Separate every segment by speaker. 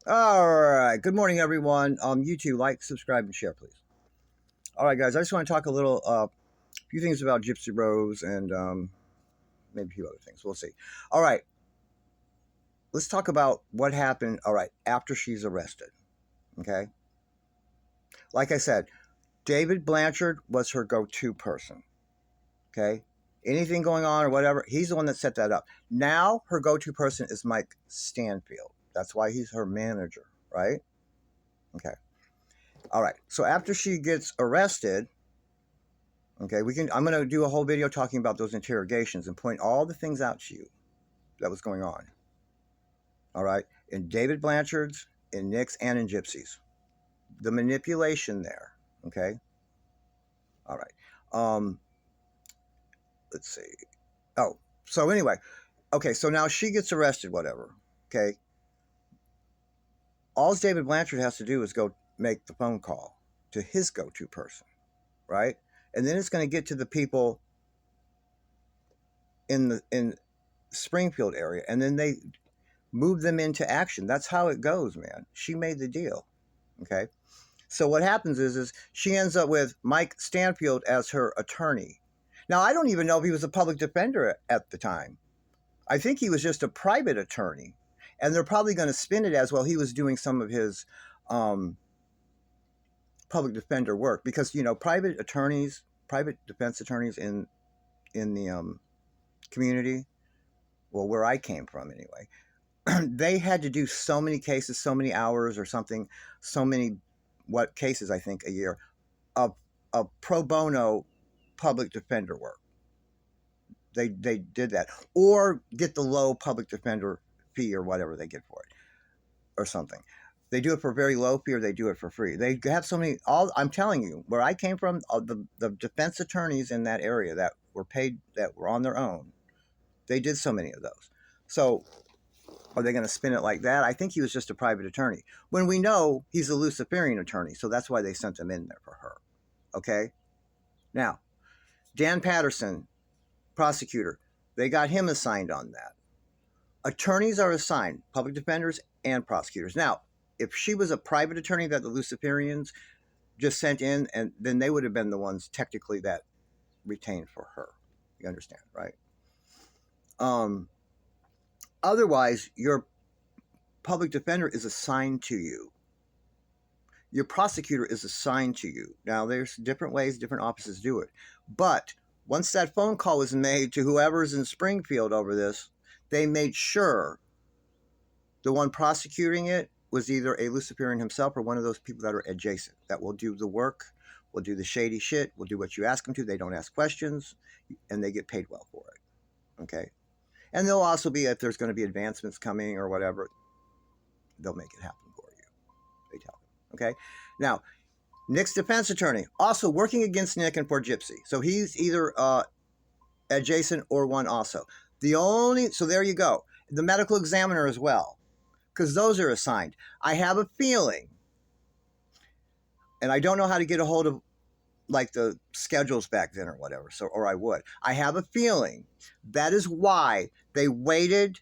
Speaker 1: All right. Good morning, everyone. You too. Like, subscribe, and share, please. All right, guys. I just want to talk a little, few things about Gypsy Rose and maybe a few other things. We'll see. All right. Let's talk about what happened. All right, after she's arrested. Okay. Like I said, David Blanchard was her go-to person. Okay. Anything going on or whatever, he's the one that set that up. Now her go-to person is Mike Stanfield. That's why he's her manager, right? Okay. All right. So after she gets arrested, okay, I'm going to do a whole video talking about those interrogations and point all the things out to you that was going on. All right, in David Blanchard's, in Nick's, and in Gypsy's, the manipulation there. Okay. All right. Let's see. Oh, so anyway, okay. So now she gets arrested. Whatever. Okay. All David Blanchard has to do is go make the phone call to his go-to person, right? And then it's going to get to the people in Springfield area, and then they move them into action. That's how it goes, man. She made the deal. Okay. So what happens is she ends up with Mike Stanfield as her attorney. Now, I don't even know if he was a public defender at the time. I think he was just a private attorney. And they're probably going to spin it as, well, he was doing some of his public defender work because, private attorneys, private defense attorneys in the community, well, where I came from anyway, they had to do so many cases, so many hours or something, so many cases, I think, a year of pro bono public defender work. They did that, or get the low public defender fee or whatever they get for it, or something. They do it for a very low fee, or they do it for free. They have so many. I'm telling you, where I came from, the defense attorneys in that area that were paid, that were on their own, they did so many of those. So are they going to spin it like that? I think he was just a private attorney. When we know he's a Luciferian attorney, so that's why they sent him in there for her. Okay? Now, Dan Patterson, prosecutor, they got him assigned on that. Attorneys are assigned, public defenders and prosecutors. Now, if she was a private attorney that the Luciferians just sent in, and then they would have been the ones technically that retained for her. You understand, right? Otherwise, your public defender is assigned to you. Your prosecutor is assigned to you. Now, there's different ways different offices do it. But once that phone call was made to whoever's in Springfield over this, they made sure the one prosecuting it was either a Luciferian himself or one of those people that are adjacent, that will do the work, will do the shady shit, will do what you ask them to. They don't ask questions, and they get paid well for it. Okay? And they'll also be, if there's going to be advancements coming or whatever, they'll make it happen for you. They tell them. Okay? Now, Nick's defense attorney, also working against Nick and for Gypsy. So he's either adjacent or one also. So there you go. The medical examiner as well, because those are assigned. I have a feeling, and I don't know how to get a hold of like the schedules back then or whatever, or I would. I have a feeling that is why they waited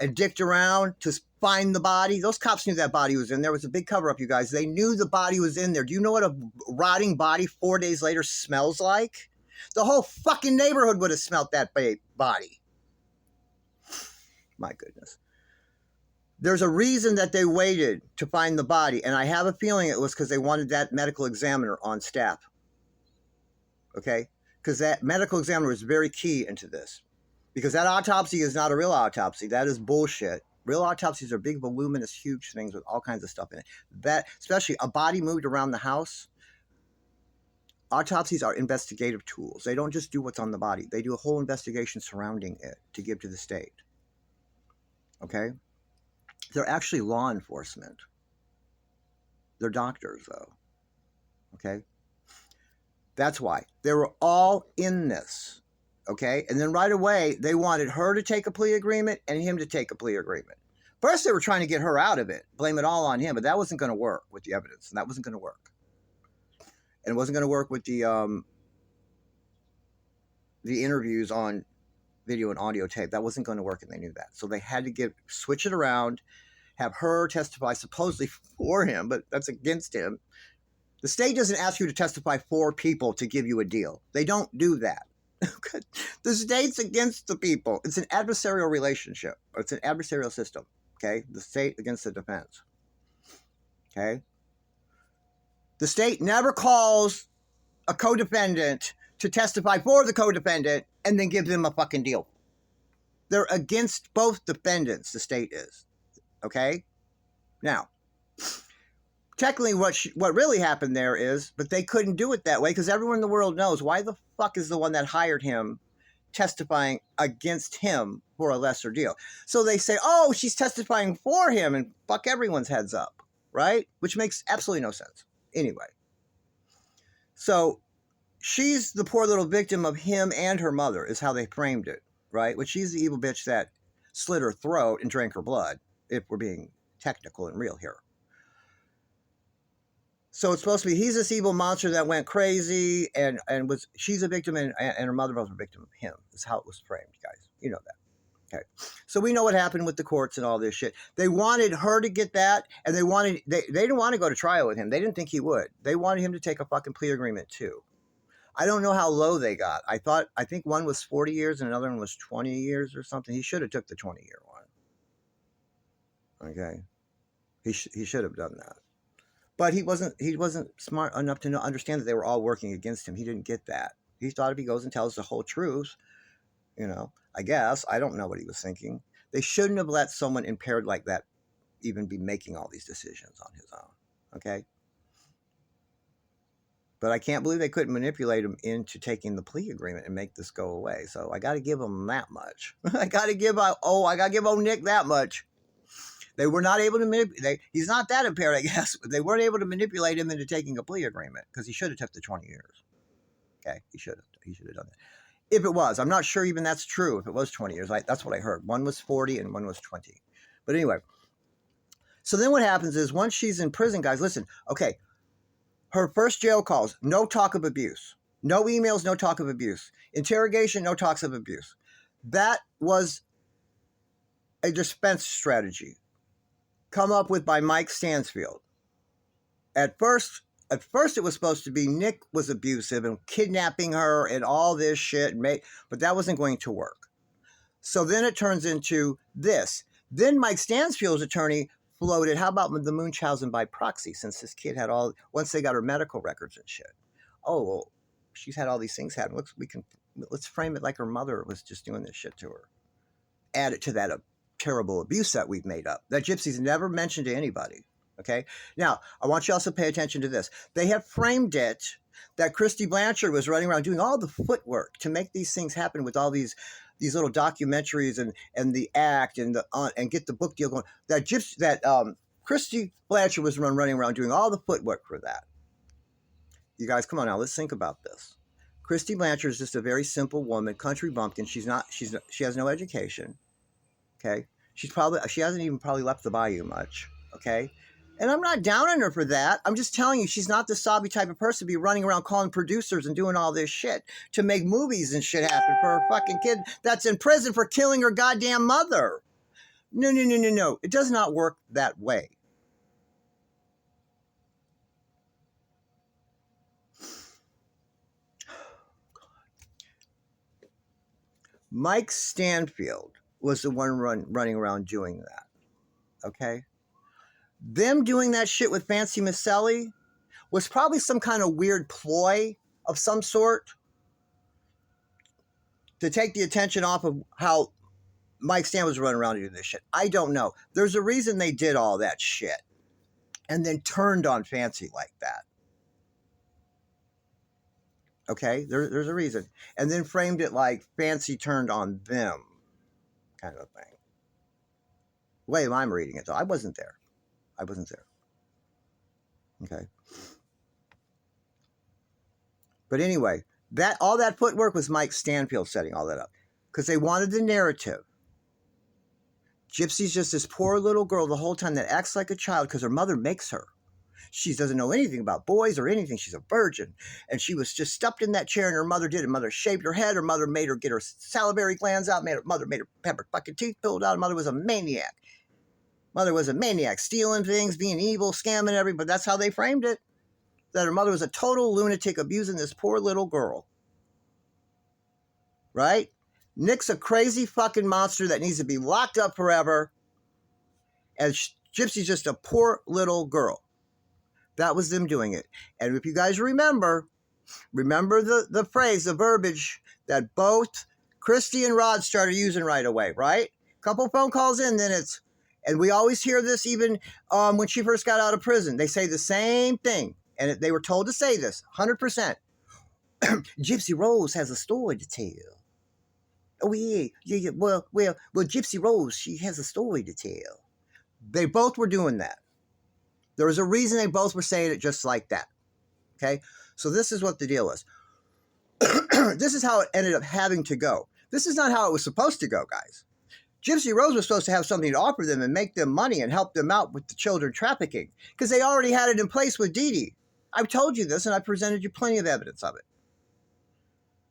Speaker 1: and dicked around to find the body. Those cops knew that body was in there. It was a big cover-up, you guys. They knew the body was in there. Do you know what a rotting body 4 days later smells like? The whole fucking neighborhood would have smelt that body. My goodness. There's a reason that they waited to find the body, and I have a feeling it was because they wanted that medical examiner on staff. Okay? Because that medical examiner is very key into this. Because that autopsy is not a real autopsy. That is bullshit. Real autopsies are big, voluminous, huge things with all kinds of stuff in it. That, especially a body moved around the house, autopsies are investigative tools. They don't just do what's on the body. They do a whole investigation surrounding it to give to the state. Okay? They're actually law enforcement. They're doctors, though. Okay? That's why. They were all in this. Okay? And then right away, they wanted her to take a plea agreement and him to take a plea agreement. First, they were trying to get her out of it, blame it all on him, but that wasn't going to work with the evidence, and that wasn't going to work. And it wasn't going to work with the interviews on video and audio tape. That wasn't going to work, and they knew that. So they had to switch it around have her testify supposedly for him, but that's against him. The state doesn't ask you to testify for people to give you a deal. They don't do that. The state's against the people. It's an adversarial relationship. It's an adversarial system. Okay? The state against the defense. Okay? The state never calls a co-defendant to testify for the co-defendant and then give them a fucking deal. They're against both defendants, the state is. Okay? Now, technically what really happened there is, but they couldn't do it that way because everyone in the world knows why the fuck is the one that hired him testifying against him for a lesser deal. So they say, oh, she's testifying for him, and fuck everyone's heads up, right? Which makes absolutely no sense. Anyway. So she's the poor little victim of him and her mother is how they framed it, right? Which she's the evil bitch that slit her throat and drank her blood, if we're being technical and real here. So it's supposed to be he's this evil monster that went crazy and she's a victim and her mother was a victim of him. Is how it was framed, guys. You know that. Okay. So we know what happened with the courts and all this shit. They wanted her to get that, and they didn't want to go to trial with him. They didn't think he would. They wanted him to take a fucking plea agreement too. I don't know how low they got. I think one was 40 years and another one was 20 years or something. He should have took the 20-year one. Okay. He should have done that. But he wasn't smart enough to understand that they were all working against him. He didn't get that. He thought if he goes and tells the whole truth, I guess, I don't know what he was thinking. They shouldn't have let someone impaired like that even be making all these decisions on his own. Okay? But I can't believe they couldn't manipulate him into taking the plea agreement and make this go away. So I got to give him that much. I got to give old Nick that much. They were not able to manipulate. He's not that impaired, I guess. But they weren't able to manipulate him into taking a plea agreement because he should have took the 20 years. Okay, he should have done that. If it was, I'm not sure even that's true. If it was 20 years, that's what I heard. One was 40 and one was 20. But anyway, so then what happens is once she's in prison, guys, listen. Okay, her first jail calls, no talk of abuse, no emails, no talk of abuse, interrogation, no talks of abuse. That was a defense strategy come up with by Mike Stansfield. At first it was supposed to be Nick was abusive and kidnapping her and all this shit, but that wasn't going to work. So then it turns into this. Then Mike Stansfield's attorney floated, how about the Munchausen by proxy, since this kid had once they got her medical records and shit. Oh, well, she's had all these things happen. Let's frame it like her mother was just doing this shit to her. Add it to that terrible abuse that we've made up that GYPSY's never mentioned to anybody. Okay. Now I want you also to pay attention to this. They have framed it that Christy Blanchard was running around doing all the footwork to make these things happen with all these little documentaries and the act and get the book deal going. That Christy Blanchard was running around doing all the footwork for that. You guys, come on now, let's think about this. Christy Blanchard is just a very simple woman, country bumpkin. She has no education. Okay, she hasn't even probably left the bayou much. Okay, and I'm not down on her for that. I'm just telling you, she's not the sobby type of person to be running around calling producers and doing all this shit to make movies and shit happen for her fucking kid that's in prison for killing her goddamn mother. No. It does not work that way. Mike Stanfield was the one running around doing that. Okay? Them doing that shit with Fancy Maselli was probably some kind of weird ploy of some sort to take the attention off of how Mike Stan was running around doing this shit. I don't know. There's a reason they did all that shit and then turned on Fancy like that. Okay? There's a reason. And then framed it like Fancy turned on them kind of thing. The way I'm reading it, though. I wasn't there. Okay. But anyway, all that footwork was Mike Stanfield setting all that up. Because they wanted the narrative. GYPSY's just this poor little girl the whole time that acts like a child because her mother makes her. She doesn't know anything about boys or anything. She's a virgin. And she was just stuffed in that chair and her mother did it. Her mother shaved her head. Her mother made her get her salivary glands out. Her mother made her have her fucking teeth pulled out. Her mother was a maniac. Mother was a maniac, stealing things, being evil, scamming everybody. That's how they framed it. That her mother was a total lunatic abusing this poor little girl. Right? Nick's a crazy fucking monster that needs to be locked up forever. And Gypsy's just a poor little girl. That was them doing it. And if you guys remember the phrase, the verbiage that both Christy and Rod started using right away, right? Couple phone calls in, then it's, and we always hear this even when she first got out of prison. They say the same thing, and they were told to say this, 100%. Gypsy Rose has a story to tell. Oh, yeah. Well, Gypsy Rose, she has a story to tell. They both were doing that. There was a reason they both were saying it just like that. Okay? So this is what the deal is. This is how it ended up having to go. This is not how it was supposed to go, guys. Gypsy Rose was supposed to have something to offer them and make them money and help them out with the children trafficking because they already had it in place with Dee Dee. I've told you this and I presented you plenty of evidence of it.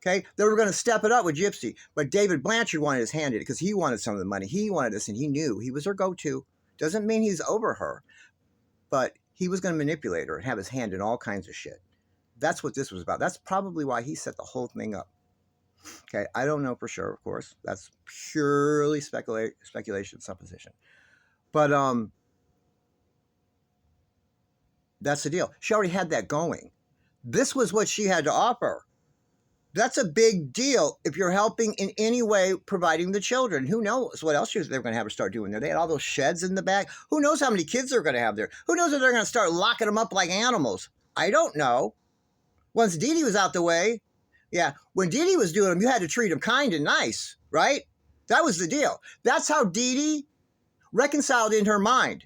Speaker 1: Okay? They were going to step it up with Gypsy, but David Blanchard wanted his hand in it because he wanted some of the money. He wanted this and he knew he was her go-to. Doesn't mean he's over her, but he was going to manipulate her and have his hand in all kinds of shit. That's what this was about. That's probably why he set the whole thing up. Okay, I don't know for sure, of course. That's purely speculation, supposition. But that's the deal. She already had that going. This was what she had to offer. That's a big deal if you're helping in any way providing the children. Who knows what else they're going to have her start doing there? They had all those sheds in the back. Who knows how many kids they're going to have there? Who knows if they're going to start locking them up like animals? I don't know. Once Dee Dee was out the way, yeah, when Dee Dee was doing them, you had to treat them kind and nice, right? That was the deal. That's how Dee Dee reconciled in her mind.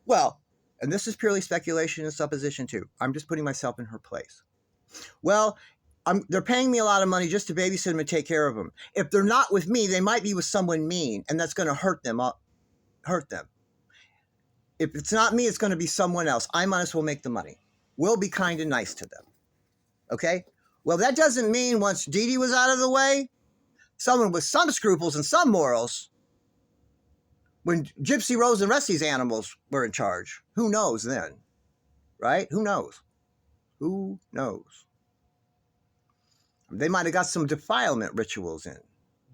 Speaker 1: Well, and this is purely speculation and supposition too. I'm just putting myself in her place. Well, they're paying me a lot of money just to babysit them and take care of them. If they're not with me, they might be with someone mean, and that's going to hurt them. If it's not me, it's going to be someone else. I might as well make the money. We'll be kind and nice to them. Okay? Well, that doesn't mean once Dee Dee was out of the way, someone with some scruples and some morals, when Gypsy Rose and the rest of these animals were in charge, who knows then? Right? Who knows? Who knows? They might have got some defilement rituals in.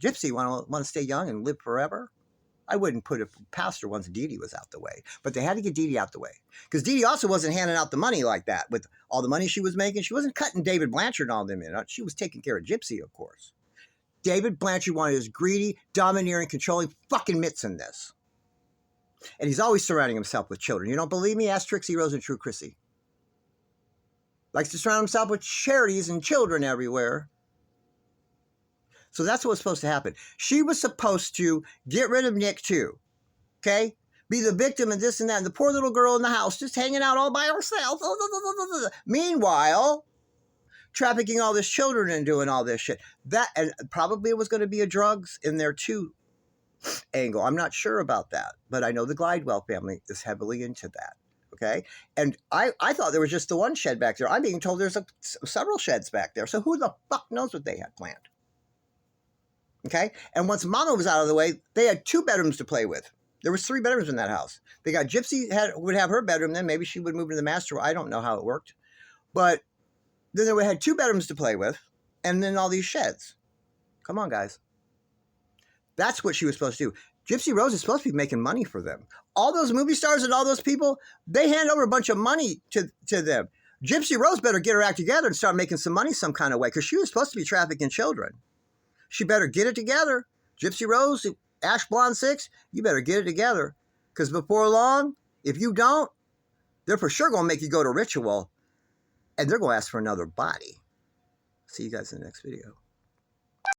Speaker 1: Gypsy want to stay young and live forever? I wouldn't put it past her once Dee Dee was out the way. But they had to get Dee Dee out the way. Because Dee Dee also wasn't handing out the money like that. With all the money she was making, she wasn't cutting David Blanchard and all them in. She was taking care of Gypsy, of course. David Blanchard wanted his greedy, domineering, controlling fucking mitts in this. And he's always surrounding himself with children. You don't believe me? Ask Trixie Rose and True Chrissy. Likes to surround himself with charities and children everywhere. So that's what was supposed to happen. She was supposed to get rid of Nick too. Okay? Be the victim and this and that. And the poor little girl in the house just hanging out all by herself. Meanwhile, trafficking all these children and doing all this shit. And probably it was going to be a drugs in there too angle. I'm not sure about that. But I know the Glidewell family is heavily into that. Okay? And I thought there was just the one shed back there. I'm being told there's several sheds back there. So who the fuck knows what they had planned? Okay? And once Mama was out of the way, they had 2 bedrooms to play with. There was 3 bedrooms in that house. They got Gypsy would have her bedroom, then maybe she would move into the master. I don't know how it worked. But then they had 2 bedrooms to play with, and then all these sheds. Come on, guys. That's what she was supposed to do. Gypsy Rose is supposed to be making money for them. All those movie stars and all those people, they hand over a bunch of money to them. Gypsy Rose better get her act together and start making some money some kind of way, because she was supposed to be trafficking children. She better get it together. Gypsy Rose, Ash Blonde 6, you better get it together. Because before long, if you don't, they're for sure going to make you go to ritual. And they're going to ask for another body. See you guys in the next video.